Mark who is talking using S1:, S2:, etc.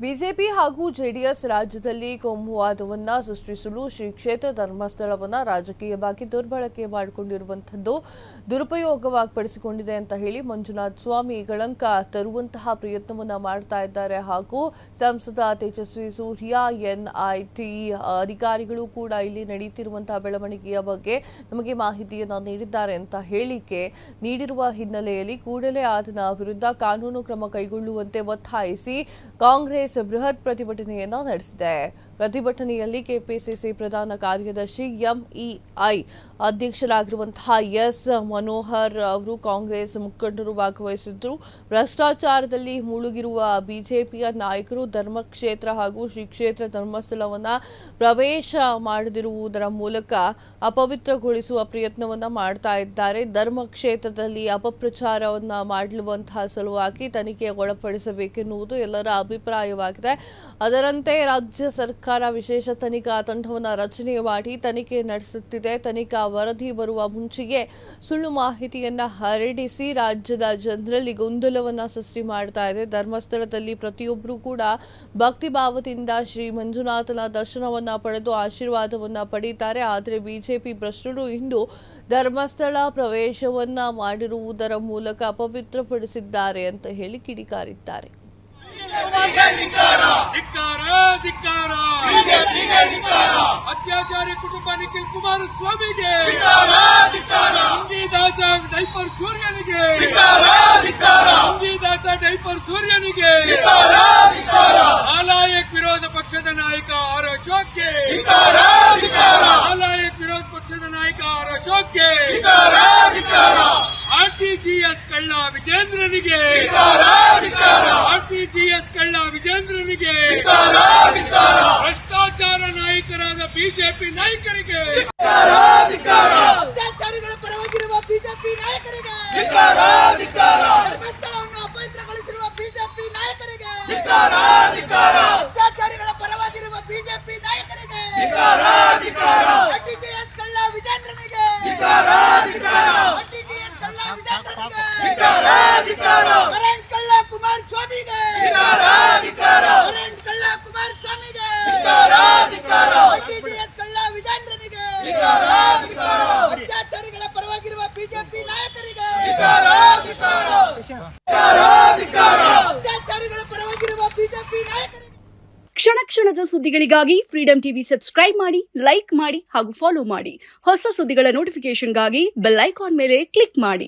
S1: BJP ಹಾಗೂ JDS ರಾಜ್ಯದಲ್ಲಿ ಕೋಮುವಾದವನ್ನ ಸೃಷ್ಟಿಸಲು ಶ್ರೀ ಕ್ಷೇತ್ರ ಧರ್ಮಸ್ಥಳವನ್ನ ರಾಜಕೀಯವಾಗಿ ದುರ್ಬಳಕೆ ಮಾಡಿಕೊಂಡಿರುವಂತದ್ದು ದುರುಪಯೋಗವಾಗಿಪಡಿಸಿಕೊಂಡಿದೆ ಅಂತ ಹೇಳಿ ಮಂಜುನಾಥ ಸ್ವಾಮಿ ಕಳಂಕ ತರುವಂತಹ ಪ್ರಯತ್ನವನ್ನ ಮಾಡ್ತಾ ಇದ್ದಾರೆ. ಹಾಗೂ ಸಂಸದ ತೇಜಸ್ವಿ ಸೂರ್ಯ ಎನ್ಐಟಿ ಅಧಿಕಾರಿಗಳು ಕೂಡ ಇಲ್ಲಿ ನಡೆಯುತ್ತಿರುವಂತಹ ಬೆಳವಣಿಗೆಯ ಬಗ್ಗೆ ನಮಗೆ ಮಾಹಿತಿಯನ್ನ ನೀಡಿದ್ದಾರೆ ಅಂತ ಹೇಳಿಕೆ ನೀಡಿರುವ ಹಿನ್ನೆಲೆಯಲ್ಲಿ ಕೂಡಲೇ ಆತನ ವಿರುದ್ಧ ಕಾನೂನು ಕ್ರಮ ಕೈಗೊಳ್ಳುವಂತೆ ಒತ್ತಾಯಿಸಿ ಕಾಂಗ್ರೆಸ್ ಬೃಹತ್ ಪ್ರತಿಭಟನೆಯನ್ನ ನಡೆಸಿದೆ. ಪ್ರತಿಭಟನೆಯಲ್ಲಿ ಕೆಪಿಸಿಸಿ ಪ್ರಧಾನ ಕಾರ್ಯದರ್ಶಿ ಎಂಇಐ ಅಧ್ಯಕ್ಷರಾಗಿರುವಂತಹ ಎಸ್ ಮನೋಹರ್ ಅವರು ಕಾಂಗ್ರೆಸ್ ಮುಖಂಡರು ಭಾಗವಹಿಸಿದ್ರು. ಭ್ರಷ್ಟಾಚಾರದಲ್ಲಿ ಮುಳುಗಿರುವ ಬಿಜೆಪಿಯ ನಾಯಕರು ಧರ್ಮಕ್ಷೇತ್ರ ಹಾಗೂ ಶ್ರೀ ಕ್ಷೇತ್ರ ಧರ್ಮಸ್ಥಳವನ್ನ ಪ್ರವೇಶ ಮಾಡದಿರುವುದರ ಮೂಲಕ ಅಪವಿತ್ರಗೊಳಿಸುವ ಪ್ರಯತ್ನವನ್ನ ಮಾಡ್ತಾ ಇದ್ದಾರೆ. ಧರ್ಮಕ್ಷೇತ್ರದಲ್ಲಿ ಅಪಪ್ರಚಾರವನ್ನ ಮಾಡುವಂತಹ ಸಲುವಾಗಿ ತನಿಖೆಗೆ ಒಳಪಡಿಸಬೇಕೆನ್ನುವುದು ಎಲ್ಲರ ಅಭಿಪ್ರಾಯವಾಗಿದೆ. ಅದರಂತೆ ರಾಜ್ಯ ಸರ್ಕಾರ ವಿಶೇಷ ತನಿಖಾ ತಂಡವನ್ನು ರಚನೆ ಮಾಡಿ ತನಿಖೆ ನಡೆಸುತ್ತಿದೆ. ತನಿಖಾ ವರದಿ ಬರುವ ಮುಂಚೆಯೇ ಸುಳ್ಳು ಮಾಹಿತಿಯನ್ನ ಹರಡಿಸಿ ರಾಜ್ಯದ ಜನರಲ್ಲಿ ಗೊಂದಲವನ್ನ ಸೃಷ್ಟಿ ಮಾಡ್ತಾ ಇದೆ. ಧರ್ಮಸ್ಥಳದಲ್ಲಿ ಪ್ರತಿಯೊಬ್ಬರು ಕೂಡ ಭಕ್ತಿ ಭಾವದಿಂದ ಶ್ರೀ ಮಂಜುನಾಥನ ದರ್ಶನವನ್ನ ಪಡೆದು ಆಶೀರ್ವಾದವನ್ನ ಪಡೆಯುತ್ತಾರೆ. ಆದರೆ ಬಿಜೆಪಿ ಭ್ರಷ್ಟರು ಇಂದು ಧರ್ಮಸ್ಥಳ ಪ್ರವೇಶವನ್ನ ಮಾಡಿರುವುದರ ಮೂಲಕ ಅಪವಿತ್ರಪಡಿಸಿದ್ದಾರೆ ಅಂತ ಹೇಳಿ ಕಿಡಿಕಾರಿದ್ದಾರೆ.
S2: ಅತ್ಯಾಚಾರಿ ಕುಟುಂಬ ನಿಖಿಲ್ ಕುಮಾರಸ್ವಾಮಿಗೆ ಅಂಗಿದಾಸ ಡೈಪರ್ ಸೂರ್ಯನಿಗೆ ಡೈಪರ್ ಸೂರ್ಯನಿಗೆ ಆಲಾಯಕ್ ವಿರೋಧ ಪಕ್ಷದ ನಾಯಕ ಆರ್ ಅಶೋಕ್ಗೆ ಆಲಾಯಕ್ ವಿರೋಧ ಪಕ್ಷದ ನಾಯಕ ಆರ್ ಅಶೋಕ್ಗೆ ಆರ್ಟಿಜಿಎಸ್ ಕಳ್ಳ ವಿಜೇಂದ್ರನಿಗೆ ಆರ್ಟಿಜಿಎಸ್ ಕಳ್ಳ ವಿಜೇಂದ್ರನಿಗೆ ಭ್ರಷ್ಟಾಚಾರ ನಾಯಕರಾದ ಬಿಜೆಪಿ ನಾಯಕರಿಗೆ
S3: ಅತ್ಯಾಚಾರಿಗಳ ಪರವಾಗಿರುವ ಬಿಜೆಪಿ ನಾಯಕರಿಗೆ ಧರ್ಮಸ್ಥಳವನ್ನು ಅಪವಿತ್ರಗೊಳಿಸಿರುವ ಬಿಜೆಪಿ ನಾಯಕರಿಗೆ ಅತ್ಯಾಚಾರಿಗಳ ಪರವಾಗಿರುವ ಬಿಜೆಪಿ ನಾಯಕರಿಗೆ ಆರ್ಟಿಜಿಎಸ್ ಕಳ್ಳ ವಿಜೇಂದ್ರನಿಗೆ ಆರ್ಟಿಜಿಎಸ್ ಕಳ್ಳ ವಿಜೇಂದ್ರನಿಗೆ ಕರೆಂಟ್ ಕಳ್ಳ ಕುಮಾರಸ್ವಾಮಿಗೆ ಕರೆಂಟ್ ಕಳ್ಳ ಕುಮಾರಸ್ವಾಮಿಗೆ ಆರ್ಟಿಜಿಎಸ್ ಕಳ್ಳ ವಿಜೇಂದ್ರನಿಗೆ ಅತ್ಯಾಚಾರಿಗಳ ಪರವಾಗಿರುವ ಬಿಜೆಪಿ ನಾಯಕರಿಗೆ ಅತ್ಯಾಚಾರಿಗಳ ಪರವಾಗಿರುವ ಬಿಜೆಪಿ ನಾಯಕರಿಗೆ
S4: ಕ್ಷಣ ಕ್ಷಣದ ಸುದ್ದಿಗಳಿಗಾಗಿ ಫ್ರೀಡಂ ಟಿವಿ ಸಬ್ಸ್ಕ್ರೈಬ್ ಮಾಡಿ, ಲೈಕ್ ಮಾಡಿ ಹಾಗೂ ಫಾಲೋ ಮಾಡಿ. ಹೊಸ ಸುದ್ದಿಗಳ ನೋಟಿಫಿಕೇಶನ್ಗಾಗಿ ಬೆಲ್ ಐಕಾನ್ ಮೇಲೆ ಕ್ಲಿಕ್ ಮಾಡಿ.